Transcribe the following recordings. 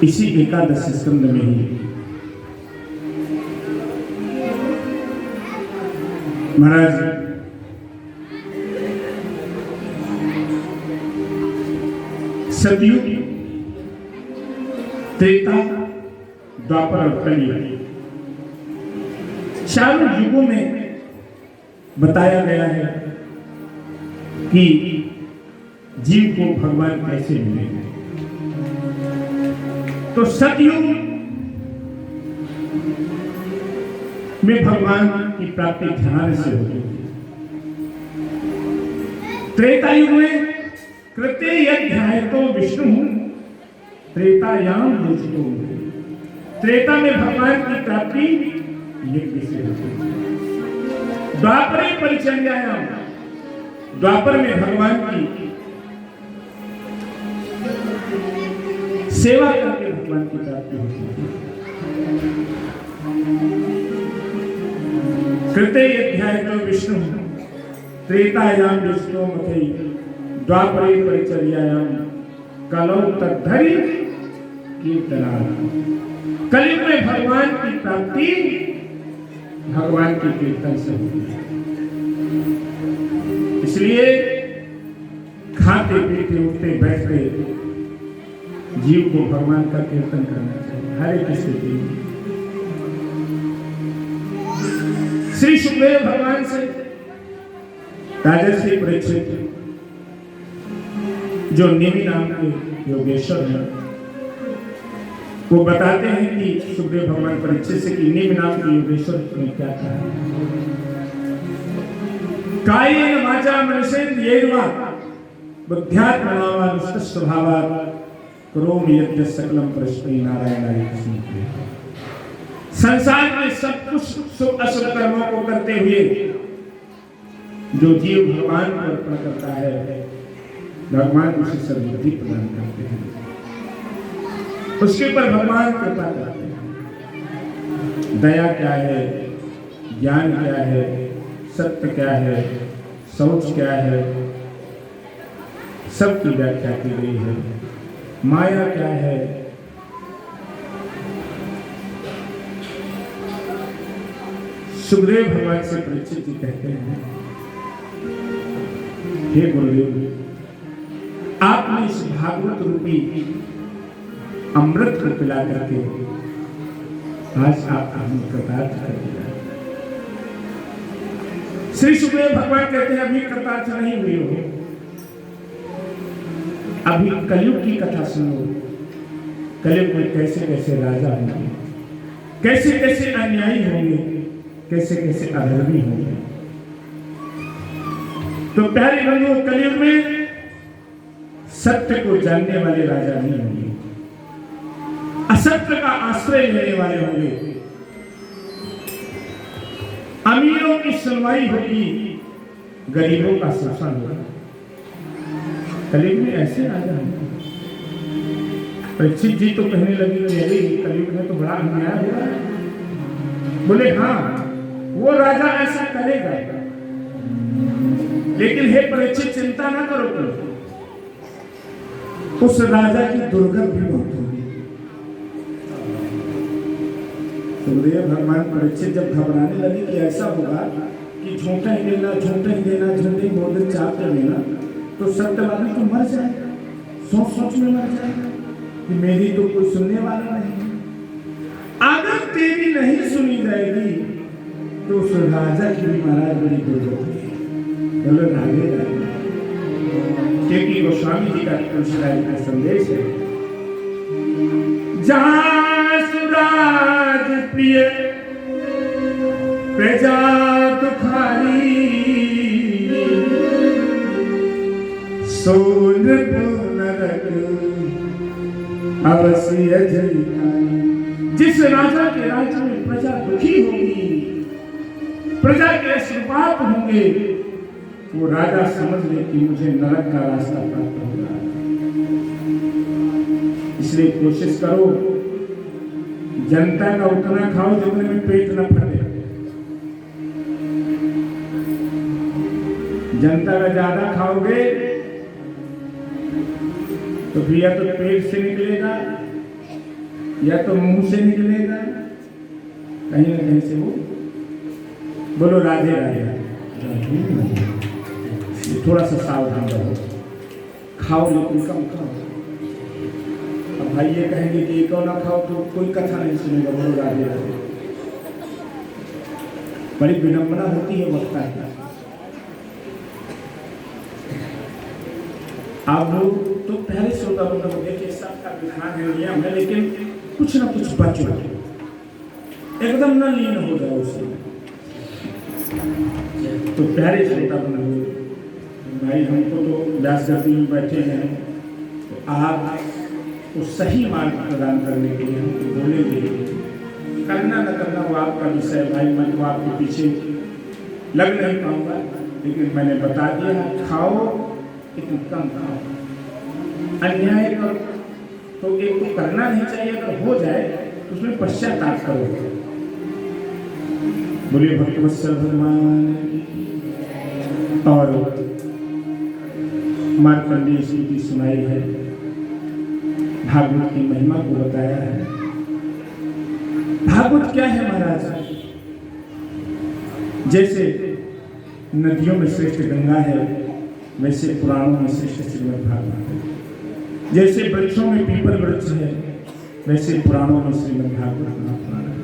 इसी एकादश स्कंद में ही महाराज सतयुग, त्रेता, द्वापर और कलयुग चारों युगों में बताया गया है कि जीव को भगवान कैसे मिलेंगे। तो सतयुग में भगवान की प्राप्ति ध्यान से होती है। त्रेता युग में कृत्य यज्ञ तो विष्णु त्रेतायाम मुझको, त्रेता में भगवान की प्राप्ति यज्ञ से होती है। द्वापरे परिचर्यायाम, द्वापर में भगवान की सेवा करके भगवान की प्राप्ति होती है। कृते अध्याय तो विष्णु त्रेतायाम विष्णु मते द्वापरे परिचर्यायाम कलौ तद्धरि कीर्तना। कलयुग में भगवान की प्राप्ति भगवान के कीर्तन से होती है। इसलिए खाते पीते उठते बैठते जीव को भगवान का कीर्तन करना चाहिए हर एक स्थिति में। श्री सुखदेव भगवान से राजर्षि परीक्षित जो निमि नाम के योगेश्वर हैं, वो बताते हैं कि सुखदेव भगवान परीक्षित से कि निमि नाम के योगेश्वर ने क्या कहा। कायेन वाचा मनसेन्द्रियैर्वा बुद्ध्यात्मना स्वभावात् करोमि यज्ञ सकलम परस्मै नारायणाय कृष्ण। संसार में सब कुछ शुभ अशुभ कर्मों को करते हुए जो जीव भगवान को अर्पण करता है, भगवान उसे सद्बुद्धि प्रदान करते हैं, उसके ऊपर भगवान कृपा करते हैं। दया क्या है, ज्ञान क्या है, सत्य क्या है, शौच क्या है, सबकी व्याख्या की गई है। माया क्या है, सुखदेव भगवान से परीक्षित जी कहते हैं, हे गुरुदेव, आपने इस भागवत रूपी अमृत को पिला करके आज आप हमें कृतार्थ कर दिया। श्री सुखदेव भगवान कहते हैं अभी कृतार्थ नहीं हुए हो, अभी कलयुग की कथा सुनो। कलयुग में कैसे कैसे राजा होंगे, कैसे कैसे अन्यायी होंगे, कैसे कैसे अधर्मी होंगे। तो प्यारे बंधुओं, कलयुग में सत्य को जानने वाले राजा नहीं होंगे, असत्य का आश्रय लेने वाले होंगे, अमीरों की सुनवाई होगी, गरीबों का शोषण होगा। कलयुग में ऐसे राजा होंगे। परीक्षित जी तो कहने लगे कलयुग में तो बड़ा अन्याय होगा। बोले हाँ, वो राजा ऐसा करेगा, लेकिन हे परीक्षित चिंता ना करो, उस राजा की दुर्गत भी बहुत होगी। सुखदेव भगवान परीक्षित जब घबराने लगे कि ऐसा होगा कि झूठा ही देना, झूठा ही देना, झूठे बोलते चाप कर देना, तो सत्यवादी तो मर जाएगा, सोच सोच में मर जाएगा कि मेरी तो कोई सुनने वाला नहीं। अगर तेरी नहीं सुनी जाएगी तो उस राजा की भी महाराज बड़ी दुर्गति है। बोलो राधे राधे। क्योंकि गोस्वामी जी का तुलसीदास का संदेश है, जहां सुराज प्रिय प्रजा दुखारी, सोन नरक अवश्य जयकारी। जिस राजा के राज्य में प्रजा दुखी होगी, प्रजा के अश्रुपात होंगे, वो राजा समझ ले कि मुझे नरक का रास्ता प्राप्त होगा। इसलिए कोशिश करो जनता का उतना खाओ जितने में पेट न फटे। जनता का ज्यादा खाओगे तो भैया तो पेट से निकलेगा या तो मुंह से निकलेगा कहीं ना कहीं से वो। बोलो राधे राधे। थोड़ा सा सावधान रहो, खाओ लेकिन कम खाओ। अब भाई ये कहेंगे कि एक और ना खाओ तो कोई कथा नहीं सुनेगा। बोलो राधे राधे। बड़ी विडंबना होती है वक्ता की। आप लोग तो पहले श्रोता बंधु देखिए, सबका विधान है, नियम है, लेकिन कुछ ना कुछ बचो, एकदम न लीन हो जाओ उसमें। तो प्यारे श्रोता बंधु भाई, हमको तो व्यास गति में बैठे हैं, तो आप को सही मार्ग प्रदान करने के लिए हमको बोलेंगे। करना न करना वो आपका विषय भाई, मैं तो आपके पीछे लग नहीं पाऊंगा, लेकिन मैंने बता दिया, खाओ लेकिन कम खाओ। अन्याय करो तो एक तो करना नहीं चाहिए, अगर हो जाए तो उसमें पश्चाताप करो। बोलिए भक्तवत्सल भगवान। और मार्कंडेय स्तुति सुनाई है, भागवत की महिमा को बताया है। भागवत क्या है महाराज? जैसे नदियों में श्रेष्ठ गंगा है, वैसे पुराणों में श्रेष्ठ श्रीमद् भागवत है। जैसे वृक्षों में पीपल वृक्ष है, वैसे पुराणों में श्रीमद् भागवत महापुराण है।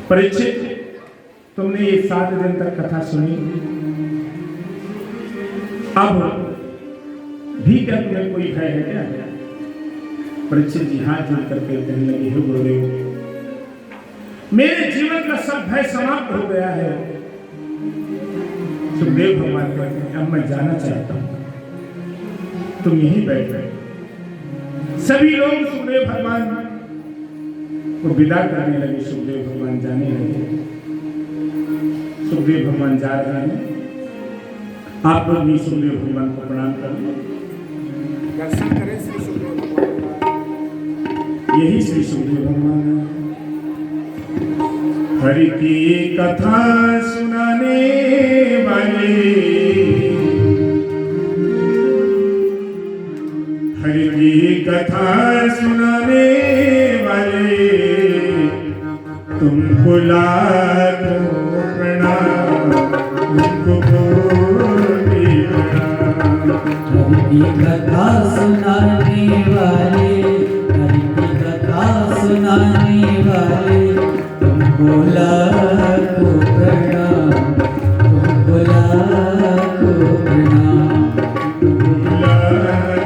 परीक्षित, तुमने ये 7 दिन तक कथा सुनी, अब भी क्या तुम्हें कोई भय है क्या? परीक्षित जी हाथ जोड़ करके कहने लगे, हे गुरुदेव, मेरे जीवन का सब भय समाप्त हो गया है। सुखदेव भगवान कहते हैं, अब मैं जाना चाहता हूं, तुम यहीं बैठ गए। सभी लोग सुखदेव भगवान को विदा करने लगे, सुखदेव भगवान जाने लगे। सुखदेव भगवान जा रहे हैं, आप लोग भी सुखदेव भगवान को प्रणाम करें, दर्शन करें श्री सुखदेव भगवान का। यही श्री सुखदेव भगवान है। हरि की कथा सुनाने वाले, हरि की कथा सुनाने वाले, तुमको लाखों प्रणाम, तुमको कोटि प्रणाम। हरि की कथा सुनाने वाले, हरि की कथा सुनाने वाले, तुमको लाखों प्रणाम, तुमको लाखों प्रणाम, तुमको लाखों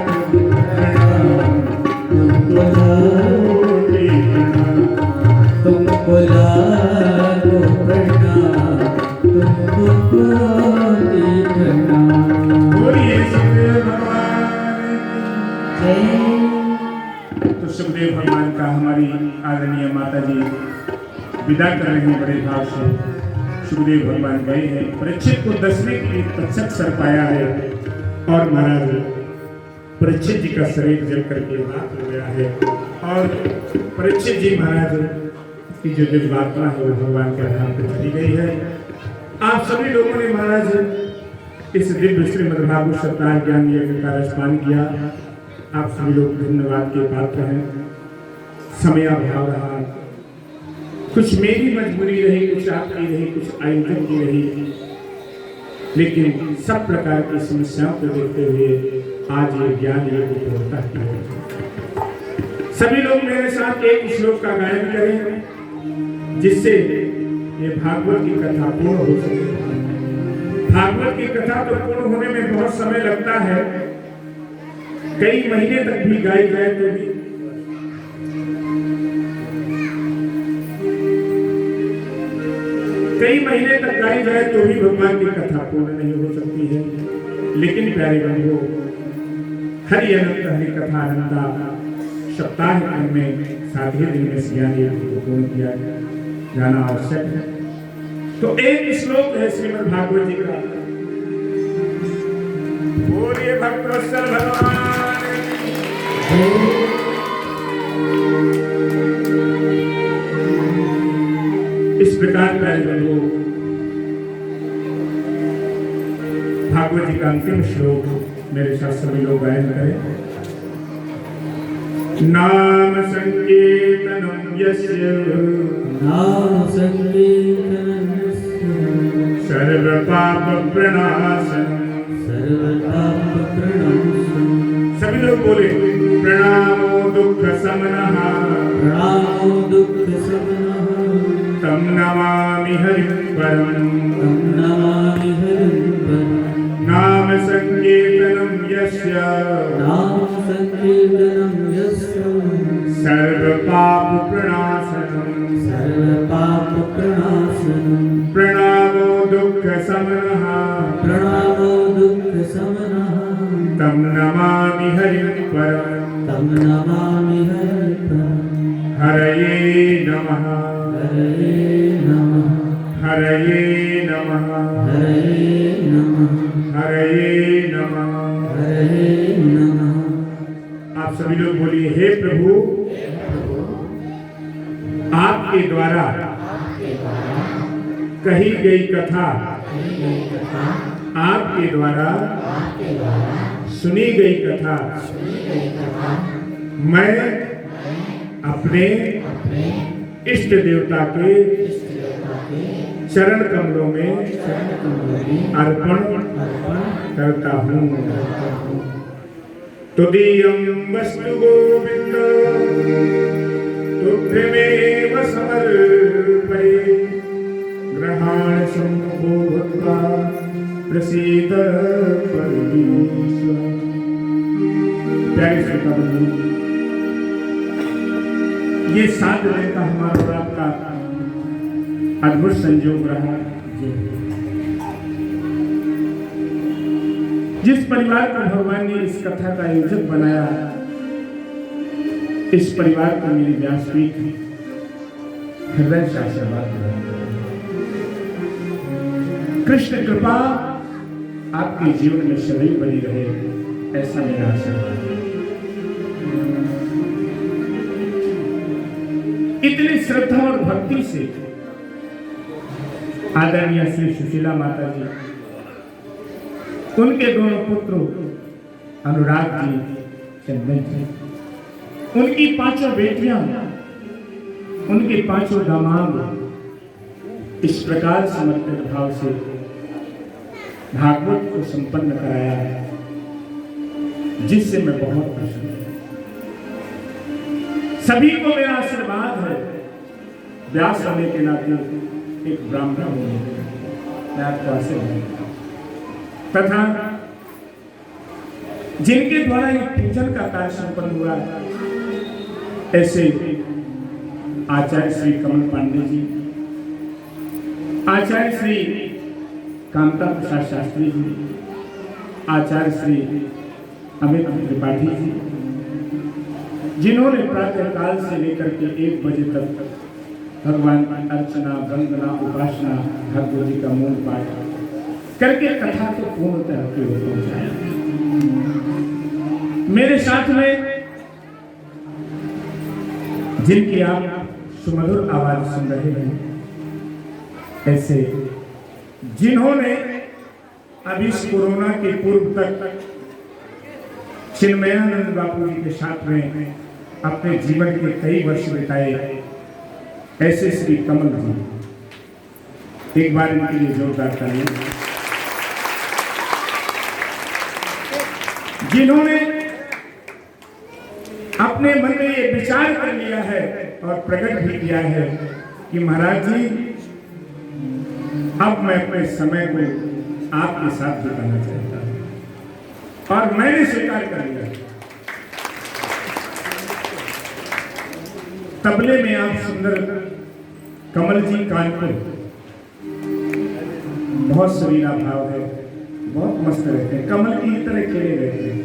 प्रणाम, तुमको कोटि प्रणाम, तुमको लाखों प्रणाम, तुमको कोटि प्रणाम। बोलिए सुखदेव भगवान जय। तो सुखदेव भगवान का हमारी आदरणीय माता जी विदा कर रहे हैं बड़े भाव से। सुखदेव भगवान गए हैं, परीक्षित को 10वें के लिए तक्षक सर पाया है, और महाराज परीक्षित जी का शरीर जल करके राख हो गया है। और परीक्षित जी महाराज की जो दिव्यात्मा है वो भगवान के धाम पर चली गई है। आप सभी लोगों ने महाराज इस दिव्य श्रीमद् भागवत सप्ताह ज्ञान यज्ञ का रसपान किया। आप सभी लोग धन्यवाद के पात्र हैं। समय अभाव रहा, कुछ मेरी मजबूरी रही, कुछ आपकी रही, कुछ आयोजन की रही, लेकिन सब प्रकार की समस्याओं को देखते हुए आज ये ज्ञान यज्ञ पूर्णता की है। सभी लोग मेरे साथ एक श्लोक का गायन करें, जिससे ये भागवत की कथा पूर्ण हो सके। भागवत की कथा तो पूर्ण होने में बहुत समय लगता है, कई महीने तक भी गाई जाए तो भी कई महीने तक गाई जाए तो भी भगवान की कथा पूर्ण नहीं हो सकती है। लेकिन प्यारे बंधुओं, हरि अनंत हरि कथा अनंता सप्ताह में 7 दिन में ज्ञान यज्ञ को पूर्ण किया जाना आवश्यक है। तो एक श्लोक है श्रीमद् भागवत जी का, बोलिए भक्तवत्सल भगवान। इस प्रकार प्यारे बंधुओं, भागवत जी का अंतिम श्लोक मेरे साथ सभी लोग गायन करें। नाम संकीर्तनं यस्य नाम संकीर्तनं यस्य सर्वपाप प्रणाशनम्। सर्वपापप्रणाशनम्। सभी लोग बोले प्रणामो दुःख समनः प्रणामो दुःखशमनः तं नमामि हरिं परम्। तं नमामि हरिं परम्। नाम संकीर्तनं यस्य नाम संकीर्तनं यस्य सर्वपाप प्रणाशनम्। सर्वपापप्रणाशनम्। प्रणामो दुःख समनः प्रणामो दुःखशमनः तं नमामि हरिं परम्। तं नमामि हरिं परम्। हरये नमः हरये नमः। हरये नमः हरये नमः। हरये नमः। हरये नमः। आप सभी लोग बोलिए हे प्रभु आपके द्वारा कही गई कथा आपके द्वारा सुनी गई कथा मैं अपने इष्ट देवता के चरण कमलों में अर्पण करता हूँ। तुदीयं वस्तु गोविंद तुभ्यमेव समर्पये ग्रहाण सम्मुखो भूत्वा प्रसीद परमेश्वर। प्यारे श्रोता बंधु, ये 7 दिन का हमारा और आपका अद्भुत संयोग रहा। जिस परिवार को भगवान ने इस कथा का आयोजक बनाया, इस परिवार को मेरी व्यासपीठ हृदय से आशीर्वाद दिया। कृष्ण कृपा आपके जीवन में सदैव बनी रहे, ऐसा मेरा आशीर्वाद है। इतनी श्रद्धा और भक्ति से आदरणीय श्री सुशीला माता जी, उनके दोनों पुत्रों अनुराग जी, चंदन जी, उनकी 5 बेटियां, उनके 5 दामाद इस प्रकार समर्पित भाव से भागवत को संपन्न कराया है, जिससे मैं बहुत प्रसन्न हूं। सभी को मेरा आशीर्वाद है। व्यास होने के नाते एक ब्राह्मण होने के मैं आपको आशीर्वाद तथा जिनके द्वारा ये पूजन का कार्य संपन्न हुआ, ऐसे आचार्य श्री कमल पांडे जी, आचार्य श्री कामता प्रसाद शास्त्री जी, आचार्य श्री अमित त्रिपाठी जी, जिन्होंने प्रातः काल से लेकर के 1 बजे तक भगवान की अर्चना, वंदना, उपासना, भगवत जी का मूल पाठ करके कथा को पूर्णतः के रूप में पहुंचाया। मेरे साथ में जिनकी आप सुमधुर आवाज सुन रहे हैं, ऐसे जिन्होंने अभी इस कोरोना के पूर्व तक चिन्मयानंद बापू जी के साथ में अपने जीवन के कई वर्ष बिताए, ऐसे श्री कमल जी, एक बार इनके लिए जोरदार तालियां। जिन्होंने अपने मन में ये विचार कर लिया है और प्रकट भी किया है कि महाराज जी, अब मैं अपने समय को आपके साथ बिताना चाहता हूं, और मैंने स्वीकार कर लिया। तबले में आप सुंदर कमल जी कानपुर, बहुत सवीरा भाव है, बहुत मस्त रहते हैं, कमल की तरह खिले रहते हैं।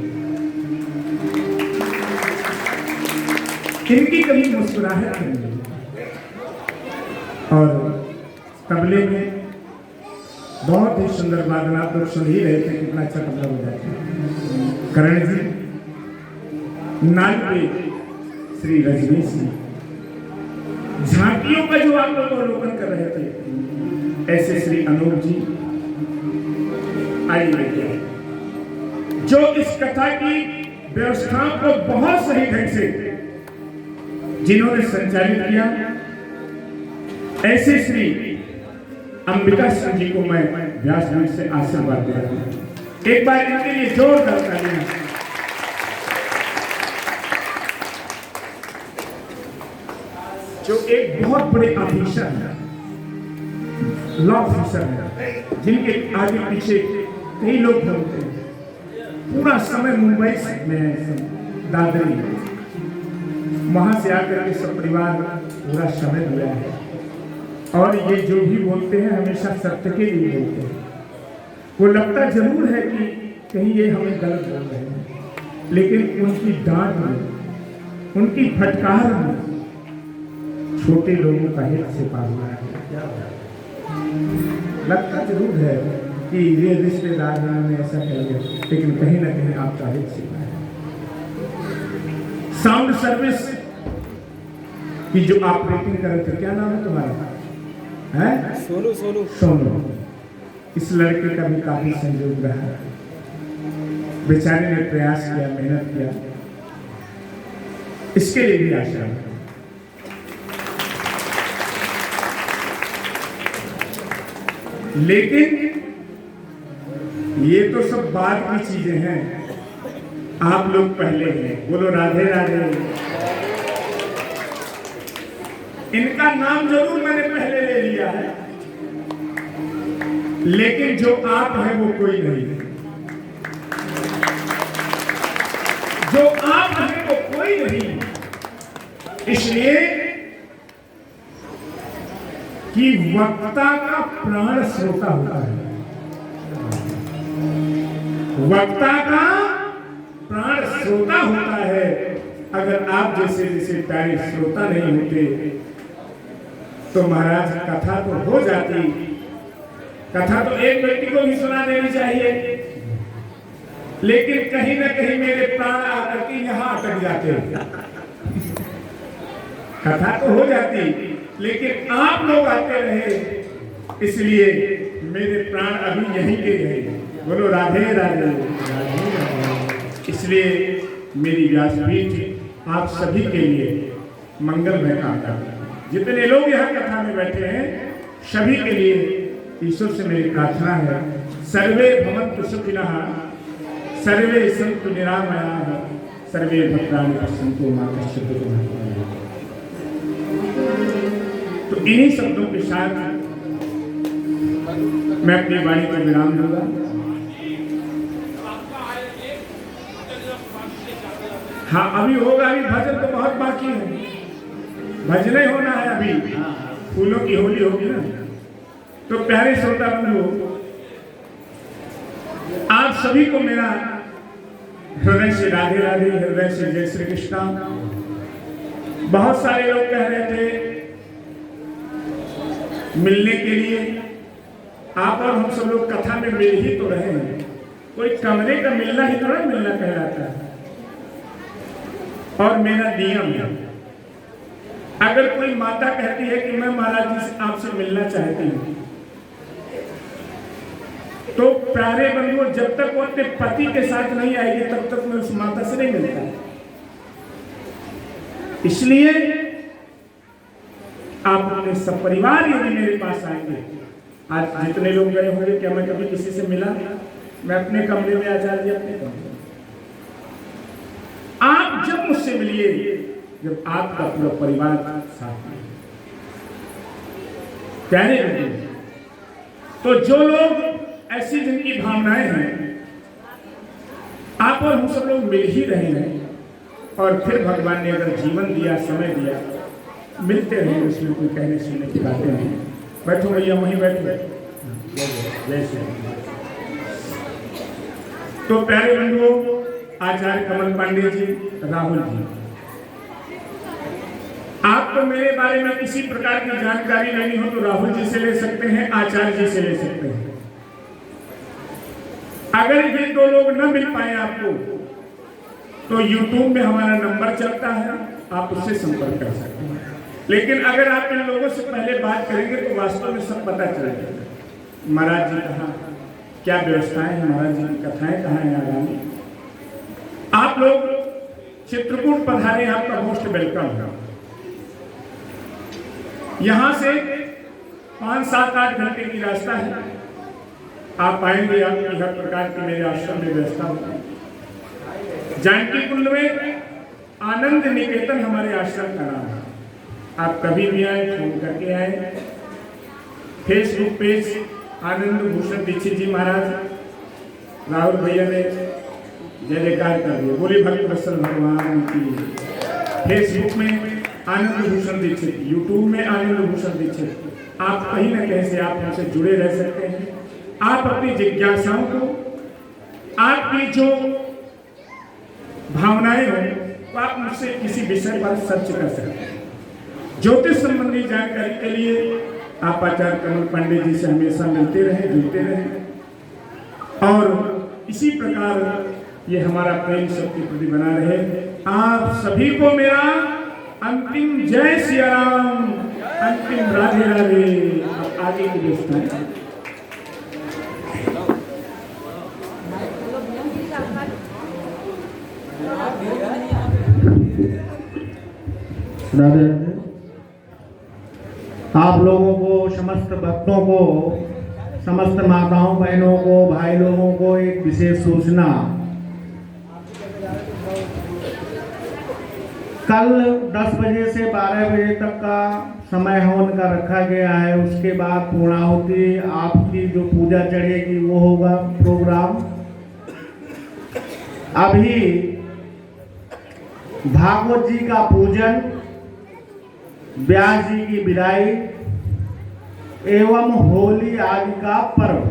इनकी कभी मुस्कुराहट नहीं, और तबले में बहुत ही सुंदर वादन, आप लोग सुन ही रहे थे, कितना अच्छा तबला हो जाता है। करण जी, नाल पे श्री रजनीश जी, झांकियों का जो आप लोग अवलोकन कर रहे थे, ऐसे श्री अनूप जी, आइए, जो इस कथा की व्यवस्था को बहुत सही ढंग से जिन्होंने संचालित किया, ऐसे श्री अंबिका सिंह जी को मैं व्यासपीठ से आशीर्वाद दे रहा हूं। एक बार इनके लिए जोरदार तालियां। जो एक बहुत बड़े ऑफिसर हैं, लॉ ऑफिसर हैं, जिनके आगे पीछे कई लोग घूमते हैं, पूरा समय मुंबई में दादरी, वहां से आकर के सब परिवार पूरा समय दिया है। और ये जो भी बोलते हैं हमेशा सत्य के लिए बोलते हैं। वो लगता जरूर है कि कहीं ये हमें गलत बोल रहे हैं, लेकिन उनकी डांट में, उनकी फटकार में छोटे लोगों का हित से पार हुआ है। लगता जरूर है कि ये रिश्तेदार ने ऐसा कह दिया, लेकिन कहीं ना कहीं आपका हित सीखा है। साउंड सर्विस की जो ऑपरेटिंग कर रहे थे, क्या नाम है तुम्हारा? है सोनू। सोनू। इस लड़के का भी काफी संयोग रहा, बेचारे ने प्रयास किया, मेहनत किया, इसके लिए भी आशा है। लेकिन ये तो सब बात की चीजें हैं, आप लोग पहले हैं। बोलो राधे राधे। इनका नाम जरूर मैंने पहले ले लिया है, लेकिन जो आप हैं वो कोई नहीं है। जो आप हैं वो कोई नहीं, इसलिए कि वक्ता का प्राण श्रोता होता है। वक्ता का प्राण श्रोता होता है। अगर आप जैसे जैसे प्यारे श्रोता नहीं होते तो महाराज कथा तो हो जाती, कथा तो एक व्यक्ति को भी सुना देनी चाहिए, लेकिन कहीं ना कहीं मेरे प्राण आकर के यहां अटक जाते। कथा तो हो जाती, लेकिन आप लोग आते रहे, इसलिए मेरे प्राण अभी यहीं के रहे। बोलो राधे राधे। इसलिए मेरी व्यासपीठ आप सभी के लिए मंगलमय कामना। जितने लोग यहाँ कथा में बैठे हैं, सभी के लिए ईश्वर से मेरी प्रार्थना है, सर्वे भवन्तु सुखिनः, सर्वे सन्तु निरामयाः, सर्वे भद्राणि पश्यन्तु मा कश्चित् दुःखं। तो इन्हीं शब्दों के साथ मैं अपनी वाणी को विराम दूंगा। हाँ, अभी होगा, अभी भजन तो बहुत बाकी है, भजन ही होना है। अभी फूलों की होली होगी ना। तो प्यारे श्रोता बंधु, आप सभी को मेरा हृदय से राधे राधे, हृदय से जय श्री कृष्णा। बहुत सारे लोग कह रहे थे मिलने के लिए, आप और हम सब लोग कथा में मिल ही तो रहे हैं। कोई कमरे का मिलना ही थोड़ा मिलना कहलाता है। और मेरा नियम है, अगर कोई माता कहती है कि मैं महाराज जी से आपसे मिलना चाहती हूँ, तो प्यारे बंधुओं, जब तक वो अपने पति के साथ नहीं आएगी तब तक मैं उस माता से नहीं मिलता। इसलिए आप अपने सब परिवार यदि मेरे पास आएंगे, आज जितने लोग गए होंगे, क्या मैं कभी किसी से मिला? मैं अपने कमरे में आचार्य अपने कमरे। आप जब मुझसे मिलिए जब आपका पूरा परिवार साथ में। प्यारे बंधु, तो जो लोग ऐसी जिनकी भावनाएं हैं, आप और हम सब लोग मिल ही रहे हैं, और फिर भगवान ने अगर जीवन दिया, समय दिया, मिलते रहे। उसमें कोई कहने सुनने की बातें नहीं। बैठो भैया, वहीं बैठो। जैसे तो प्यारे बंधुओं, आचार्य कमल पांडे जी, राहुल जी, आपको मेरे बारे में किसी प्रकार की जानकारी लेनी हो तो राहुल जी से ले सकते हैं, आचार्य जी से ले सकते हैं। अगर ये दो लोग न मिल पाए आपको, तो YouTube में हमारा नंबर चलता है, आप उससे संपर्क कर सकते हैं। लेकिन अगर आप इन लोगों से पहले बात करेंगे तो वास्तव में सब पता चल जाएगा। महाराज जी कहाँ, क्या व्यवस्थाएं हैं, महाराज जी की कथाएं कहाँ हैं आगामी। आप लोग चित्रकूट पधारे, आपका मोस्ट वेलकम है। यहाँ से 5-7-8 घंटे की रास्ता है। आप पाएंगे आपकी हर प्रकार की मेरे आश्रम में व्यवस्था होगी। जानकी कुंड में आनंद निकेतन हमारे आश्रम का नाम है। आप कभी भी आए, फोन करके आए। फेसबुक पेज आनंद भूषण दीक्षित जी महाराज, राहुल भैया ने जय जयकार कर दिया, बोले भक्त वत्सल भगवान की। फेसबुक में आनंद भूषण दीक्षित, यूट्यूब में आनंद भूषण दीक्षित। आप कहीं ना कहीं से आप हमसे जुड़े रह सकते हैं। आप अपनी जिज्ञासाओं को, आपकी जो भावनाएं हो, तो आप मुझसे किसी विषय पर सर्च कर सकते हैं। ज्योतिष संबंधी जानकारी के लिए आप आचार्य कमल पांडे जी से हमेशा मिलते रहे, जुड़ते रहे, और इसी प्रकार ये हमारा प्रेम सबके प्रति बना रहे। आप सभी को मेरा अंतिम जय सिया राम, अंतिम राधे राधे। अब आगे की व्यवस्था है। राधे राधे। आप लोगों को, समस्त भक्तों को, समस्त माताओं बहनों को, भाई लोगों को एक विशेष सूचना। कल 10 बजे से 12 बजे तक का समय हवन का रखा गया है। उसके बाद पूर्णाहुति, आपकी जो पूजा चढ़ेगी वो होगा प्रोग्राम। अभी भागवत जी का पूजन, व्यास जी की विदाई एवं होली आदि का पर्व।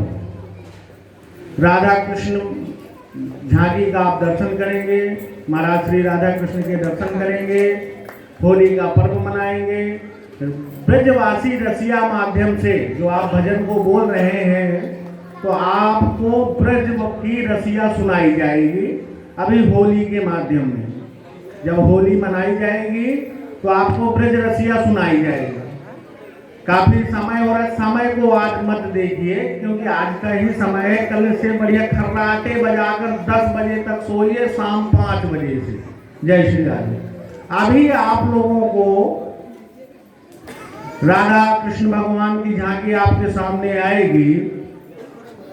राधा कृष्ण झांकी का आप दर्शन करेंगे, महाराज श्री राधा कृष्ण के दर्शन करेंगे, होली का पर्व मनाएंगे। ब्रजवासी रसिया माध्यम से जो आप भजन को बोल रहे हैं, तो आपको ब्रज की रसिया सुनाई जाएगी अभी होली के माध्यम में। जब होली मनाई जाएगी तो आपको ब्रज रसिया सुनाई जाएगा। काफी समय हो रहा है, समय को आज मत देखिए, क्योंकि आज का ही समय है। कल से बढ़िया खर्राटे बजाकर 10 बजे तक सोइए, शाम 5 बजे से। जय श्री राधे। अभी आप लोगों को राधा कृष्ण भगवान की झांकी आपके सामने आएगी,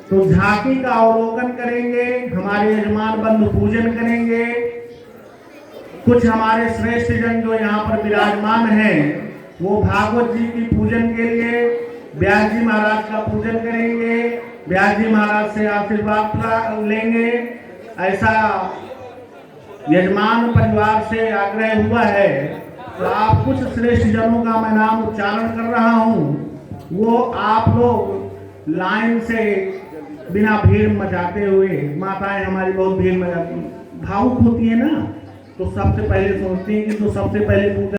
तो झांकी का अवलोकन करेंगे, हमारे यजमान बंधु पूजन करेंगे। कुछ हमारे श्रेष्ठ जन जो यहाँ पर विराजमान हैं, वो भागवत जी की पूजन के लिए व्यास जी महाराज का पूजन करेंगे, व्यास जी महाराज से आशीर्वाद लेंगे। ऐसा यजमान परिवार से आग्रह हुआ है। तो आप कुछ श्रेष्ठ जनों का मैं नाम उच्चारण कर रहा हूँ, वो आप लोग लाइन से बिना भीड़ मचाते हुए, माताएं हमारी बहुत भीड़ मचाती, भावुक होती है ना, तो सबसे पहले सोचती है कि तो सबसे पहले पूजा